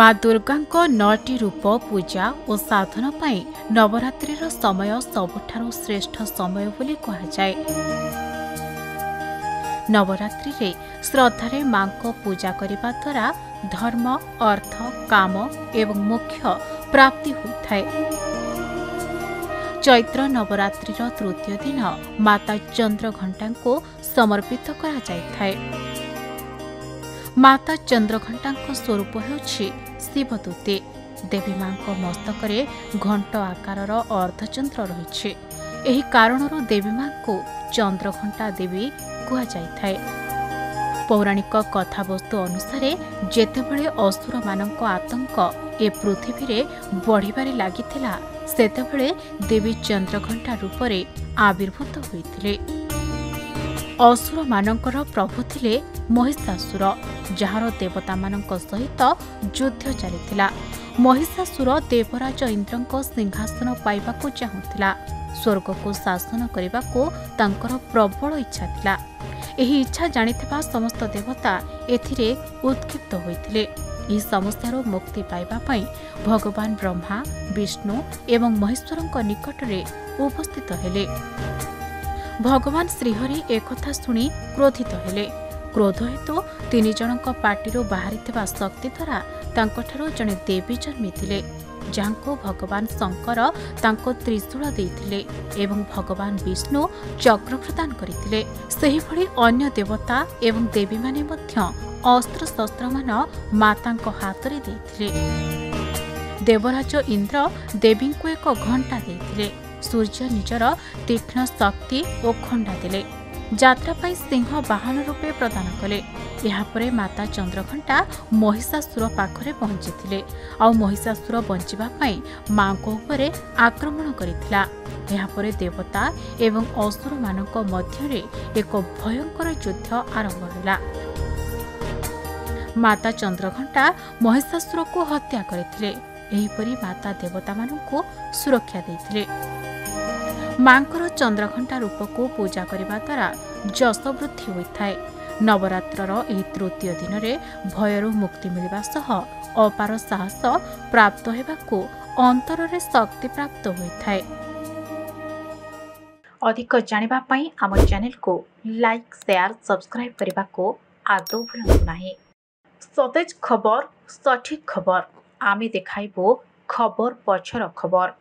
माँ दुर्गा नौटी रूप पूजा और साधना पाई नवरात्रिर समय सबुठारु श्रेष्ठ समय बोली कहुए। नवरात्रि रे श्रद्धारे माँ को पूजा करने द्वारा धर्म अर्थ काम एवं मोक्ष प्राप्ति होता है। चैत्र नवरात्रिर तृतीय दिन माता चंद्रघंटा को समर्पित करा जायଥାଏ। माता चंद्रघंटा स्वरूप होछि शिवदूते। देवी माँ मस्तक घंट आकार अर्धचंद्र रही। एही कारणरू देवी माँ को चंद्रघंटा देवी कहुए। पौराणिक कथावस्तु अनुसार जेतेबेले असुर मानक आतंक ए पृथ्वी रे बढ़िबारे लागिथिला सेतेबेले देवी चंद्रघंटा रूपरे आविर्भूत होइथिले। असुर मानकर प्रभु थिले महिषासुर, जार देवता मानक सहित युद्ध चलिथिला। महिषासुर देवराज इंद्रंक सिंहासन पाइबाकू चाहुथिला। स्वर्ग को शासन करने तांकर प्रबल इच्छा थिला। एही इच्छा जानिथिबा समस्त देवता एथिरे उत्क्षिप्त होइथिले। एही समस्यारो मुक्ति पाइबा पई भगवान ब्रह्मा विष्णु एवं महेश्वरंक निकटरे उपस्थित हेले। भगवान श्रीहरि एकथा शुणी क्रोधित हेले। क्रोध हेतु तीन जनक पाटिरू बाहरिथिबा शक्ति द्वारा तांकठारो जणे देवी जन्मिथिले, जांको भगवान शंकर तांको त्रिशूल देइथिले एवं भगवान विष्णु चक्र प्रदान करिथिले। सेही भଳି अन्य देवता एवं देवी माने मध्य अस्त्र शस्त्र मान मातांको हातरे देइथिले। देवराज इंद्र देवी को एक घंटा देइथिले। सूर्य निजर तीक्ष्ण शक्ति और खंडा देले। यात्रा पाई सिंह वाहन रूपे प्रदान कले। यापरे माता चंद्रघंटा महिषासुर पाखरे पहुंची आउ महिषासुर बंचिबा पाई मां को ऊपर आक्रमण करिथिला। यापरे देवता एवं असुर मानक मध्यरे एक भयंकर युद्ध आरंभ होला। माता चंद्रघंटा महिषासुर को हत्या करथिले। एहीपरि माता देवता मानकु सुरक्षा देथिले। मांकर चंद्रघंटा रूप को पूजा करने द्वारा जस वृद्धि होता है। नवरात्रर एही तृतीय दिन में भयरू मुक्ति मिलवा सह अपार साहस प्राप्त होगाकू अंतर रे शक्ति प्राप्त होता है। अधिक जानिबा पई आम चैनल को लाइक शेयर सब्सक्राइब करने को आदौ भूलु नाही। सतेज खबर सठिक खबर आमे देखाइबो खबर पछर खबर।